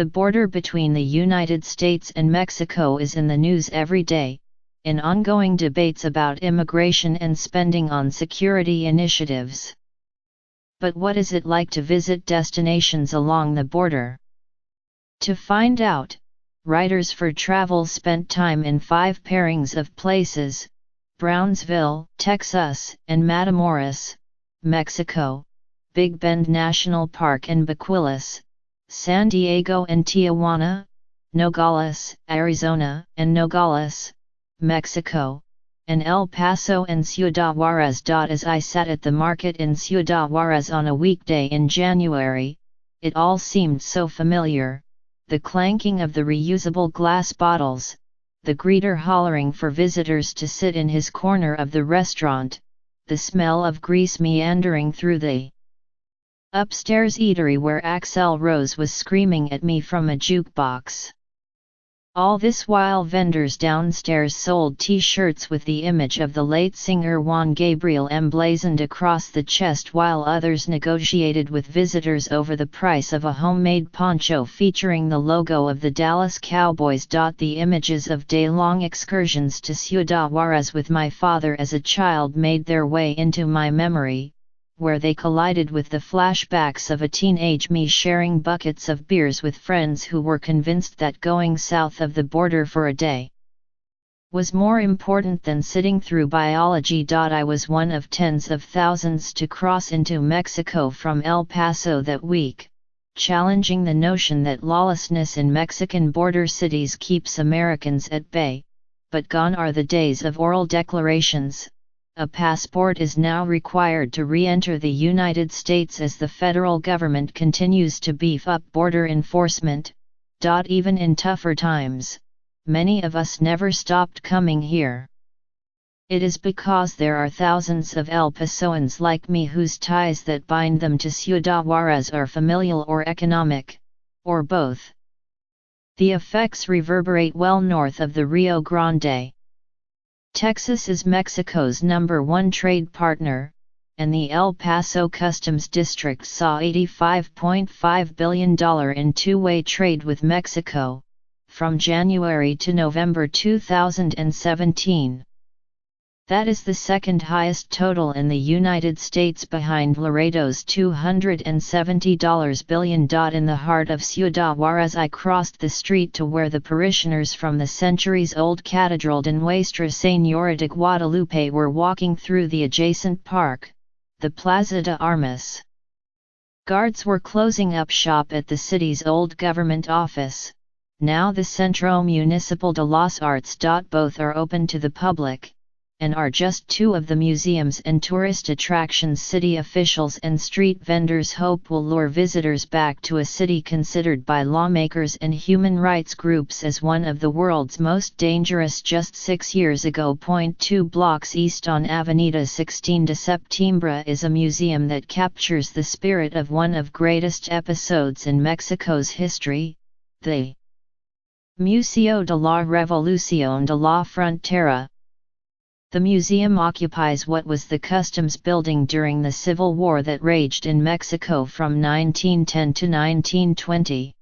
The border between the United States and Mexico is in the news every day, in ongoing debates about immigration and spending on security initiatives. But what is it like to visit destinations along the border? To find out, writers for travel spent time in 5 pairings of places: Brownsville, Texas, and Matamoros, Mexico, Big Bend National Park and Baquilas, San Diego and Tijuana, Nogales, Arizona, and Nogales, Mexico, and El Paso and Ciudad Juarez. As I sat at the market in Ciudad Juarez on a weekday in January, it all seemed so familiar: the clanking of the reusable glass bottles, the greeter hollering for visitors to sit in his corner of the restaurant, the smell of grease meandering through the upstairs eatery where Axl Rose was screaming at me from a jukebox. All this while vendors downstairs sold T-shirts with the image of the late singer Juan Gabriel emblazoned across the chest, while others negotiated with visitors over the price of a homemade poncho featuring the logo of the Dallas Cowboys. The images of day-long excursions to Ciudad Juarez with my father as a child made their way into my memory, where they collided with the flashbacks of a teenage me sharing buckets of beers with friends who were convinced that going south of the border for a day was more important than sitting through biology. I was one of tens of thousands to cross into Mexico from El Paso that week, challenging the notion that lawlessness in Mexican border cities keeps Americans at bay. But gone are the days of oral declarations. A passport is now required to re-enter the United States as the federal government continues to beef up border enforcement. Even in tougher times, many of us never stopped coming here. It is because there are thousands of El Pasoans like me whose ties that bind them to Ciudad Juarez are familial or economic, or both. The effects reverberate well north of the Rio Grande. Texas is Mexico's #1 trade partner, and the El Paso Customs District saw $85.5 billion in two-way trade with Mexico, from January to November 2017. That is the second highest total in the United States, behind Laredo's $270 billion. In the heart of Ciudad Juarez, I crossed the street to where the parishioners from the centuries-old Catedral de Nuestra Señora de Guadalupe were walking through the adjacent park, the Plaza de Armas. Guards were closing up shop at the city's old government office, now the Centro Municipal de las Artes. Both are open to the public, and are just two of the museums and tourist attractions city officials and street vendors hope will lure visitors back to a city considered by lawmakers and human rights groups as one of the world's most dangerous. Just 6 years ago, 2 blocks east on Avenida 16 de Septiembre is a museum that captures the spirit of one of greatest episodes in Mexico's history, the Museo de la Revolución de la Frontera. The museum occupies what was the customs building during the Civil War that raged in Mexico from 1910 to 1920.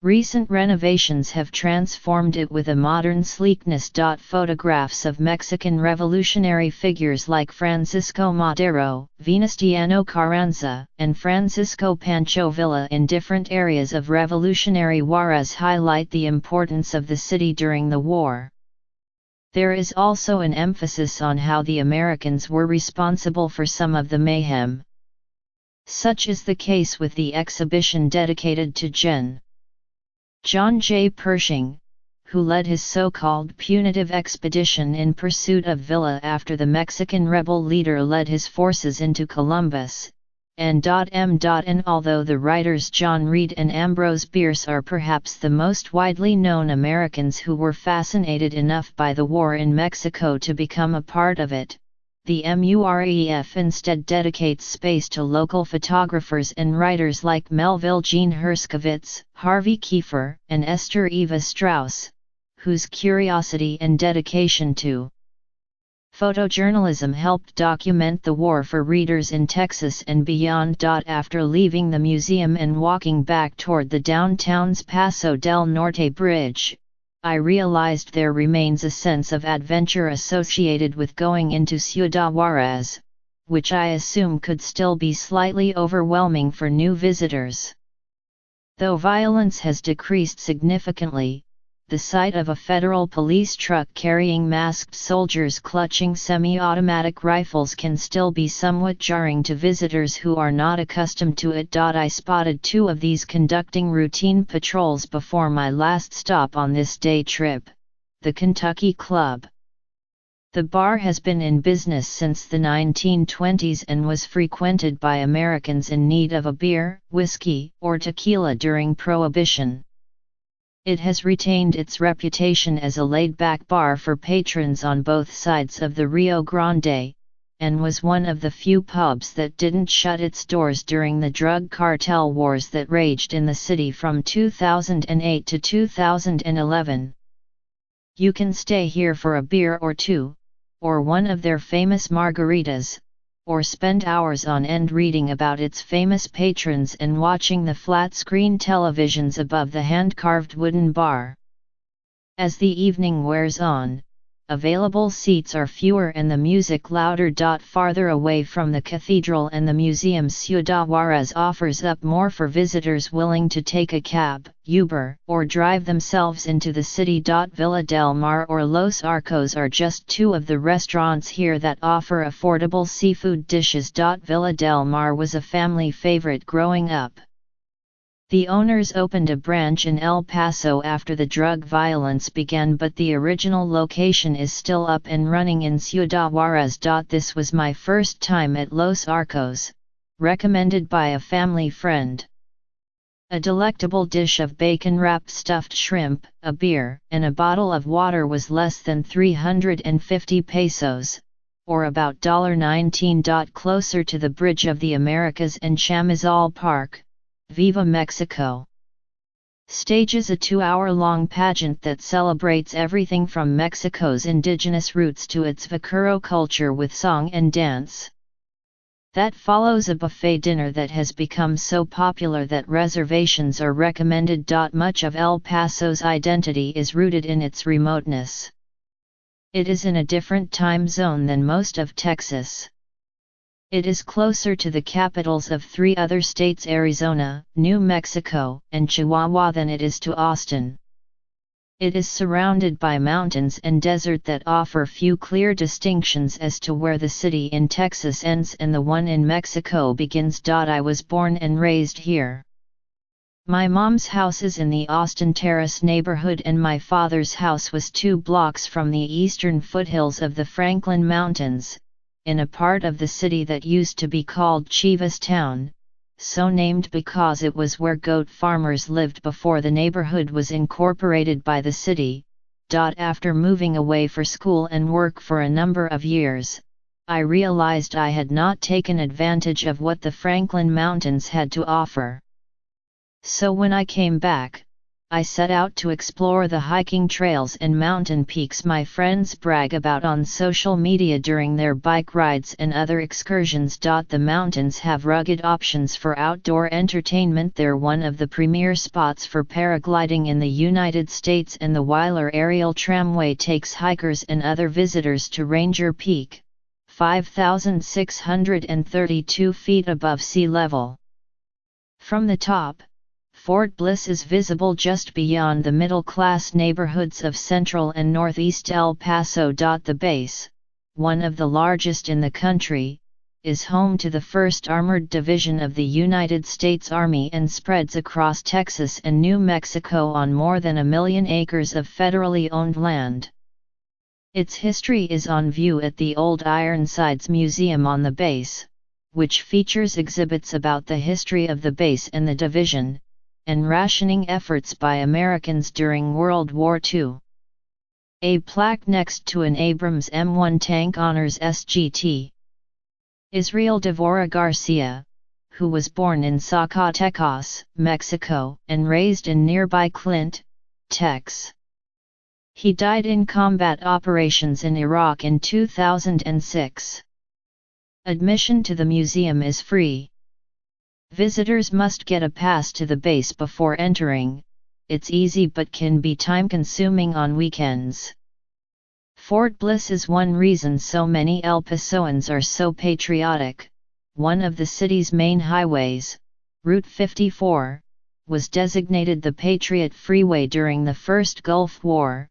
Recent renovations have transformed it with a modern sleekness. Photographs of Mexican revolutionary figures like Francisco Madero, Venustiano Carranza, and Francisco Pancho Villa in different areas of revolutionary Juarez highlight the importance of the city during the war. There is also an emphasis on how the Americans were responsible for some of the mayhem. Such is the case with the exhibition dedicated to John J. Pershing, who led his so-called punitive expedition in pursuit of Villa after the Mexican rebel leader led his forces into Columbus, and although the writers John Reed and Ambrose Bierce are perhaps the most widely known Americans who were fascinated enough by the war in Mexico to become a part of it, the MUREF instead dedicates space to local photographers and writers like Melville Jean Herskovitz, Harvey Kiefer, and Esther Eva Strauss, whose curiosity and dedication to Photojournalism helped document the war for readers in Texas and beyond. After leaving the museum and walking back toward the downtown's Paso del Norte Bridge, I realized there remains a sense of adventure associated with going into Ciudad Juárez, which I assume could still be slightly overwhelming for new visitors. Though violence has decreased significantly, the sight of a federal police truck carrying masked soldiers clutching semi-automatic rifles can still be somewhat jarring to visitors who are not accustomed to it. I spotted two of these conducting routine patrols before my last stop on this day trip, the Kentucky Club. The bar has been in business since the 1920s and was frequented by Americans in need of a beer, whiskey, or tequila during Prohibition. It has retained its reputation as a laid-back bar for patrons on both sides of the Rio Grande, and was one of the few pubs that didn't shut its doors during the drug cartel wars that raged in the city from 2008 to 2011. You can stay here for a beer or two, or one of their famous margaritas, or spend hours on end reading about its famous patrons and watching the flat-screen televisions above the hand-carved wooden bar. As the evening wears on, available seats are fewer and the music louder. Farther away from the cathedral and the museum, Ciudad Juárez offers up more for visitors willing to take a cab, Uber, or drive themselves into the city. Villa del Mar or Los Arcos are just two of the restaurants here that offer affordable seafood dishes. Villa del Mar was a family favorite growing up. The owners opened a branch in El Paso after the drug violence began, but the original location is still up and running in Ciudad Juárez. This was my first time at Los Arcos, recommended by a family friend. A delectable dish of bacon-wrapped stuffed shrimp, a beer, and a bottle of water was less than 350 pesos, or about $19. Closer to the Bridge of the Americas and Chamizal Park, Viva Mexico stages a 2-hour-long pageant that celebrates everything from Mexico's indigenous roots to its vaquero culture with song and dance. That follows a buffet dinner that has become so popular that reservations are recommended. Much of El Paso's identity is rooted in its remoteness. It is in a different time zone than most of Texas. It is closer to the capitals of 3 other states, Arizona, New Mexico, and Chihuahua, than it is to Austin. It is surrounded by mountains and desert that offer few clear distinctions as to where the city in Texas ends and the one in Mexico begins. I was born and raised here. My mom's house is in the Austin Terrace neighborhood and my father's house was 2 blocks from the eastern foothills of the Franklin Mountains, in a part of the city that used to be called Chivas Town, so named because it was where goat farmers lived before the neighborhood was incorporated by the city. After moving away for school and work for a number of years, I realized I had not taken advantage of what the Franklin Mountains had to offer. So when I came back, I set out to explore the hiking trails and mountain peaks my friends brag about on social media during their bike rides and other excursions. The mountains have rugged options for outdoor entertainment. They're one of the premier spots for paragliding in the United States, and the Weiler Aerial Tramway takes hikers and other visitors to Ranger Peak, 5,632 feet above sea level. From the top, Fort Bliss is visible just beyond the middle-class neighborhoods of central and northeast El Paso. The base, one of the largest in the country, is home to the 1st Armored Division of the United States Army and spreads across Texas and New Mexico on more than 1 million acres of federally owned land. Its history is on view at the Old Ironsides Museum on the base, which features exhibits about the history of the base and the division, and rationing efforts by Americans during World War II. A plaque next to an Abrams M1 tank honors SGT. Israel Devora Garcia, who was born in Zacatecas, Mexico, and raised in nearby Clint, Tex. He died in combat operations in Iraq in 2006. Admission to the museum is free. Visitors must get a pass to the base before entering. It's easy but can be time-consuming on weekends. Fort Bliss is one reason so many El Pasoans are so patriotic. One of the city's main highways, Route 54, was designated the Patriot Freeway during the First Gulf War.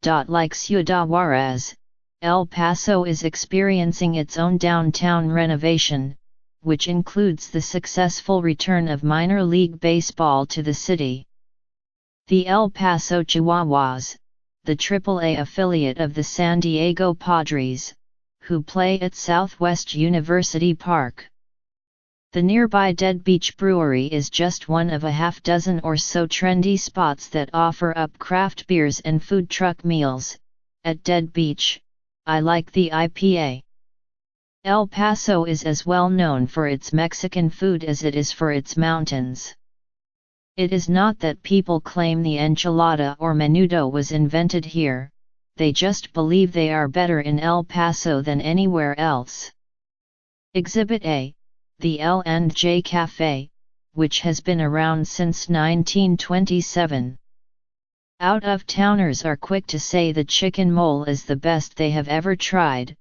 Like Ciudad Juarez, El Paso is experiencing its own downtown renovation, which includes the successful return of minor league baseball to the city. The El Paso Chihuahuas, the AAA affiliate of the San Diego Padres, who play at Southwest University Park. The nearby Dead Beach Brewery is just one of a half-dozen or so trendy spots that offer up craft beers and food truck meals. At Dead Beach, I like the IPA. El Paso is as well known for its Mexican food as it is for its mountains. It is not that people claim the enchilada or menudo was invented here, they just believe they are better in El Paso than anywhere else. Exhibit A, the L&J Cafe, which has been around since 1927. Out-of-towners are quick to say the chicken mole is the best they have ever tried,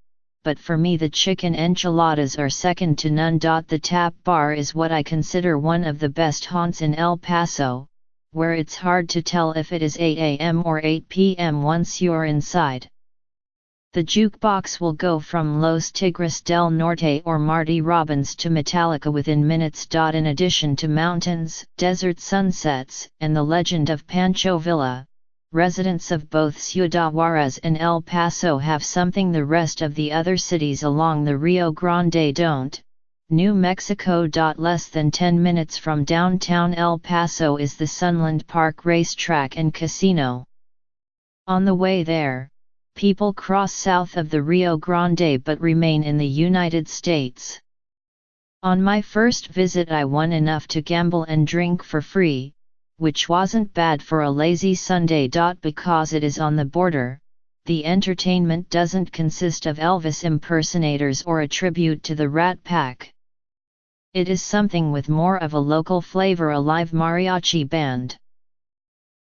but for me the chicken enchiladas are second to none. The Tap Bar is what I consider one of the best haunts in El Paso, where it's hard to tell if it is 8 a.m. or 8 p.m. once you're inside. The jukebox will go from Los Tigres del Norte or Marty Robbins to Metallica within minutes. In addition to mountains, desert sunsets, and the legend of Pancho Villa, residents of both Ciudad Juarez and El Paso have something the rest of the other cities along the Rio Grande don't. New Mexico. Less than 10 minutes from downtown El Paso is the Sunland Park Racetrack and Casino. On the way there, people cross south of the Rio Grande but remain in the United States. On my first visit I won enough to gamble and drink for free, which wasn't bad for a lazy Sunday. Because it is on the border, the entertainment doesn't consist of Elvis impersonators or a tribute to the Rat Pack. It is something with more of a local flavor, a live mariachi band.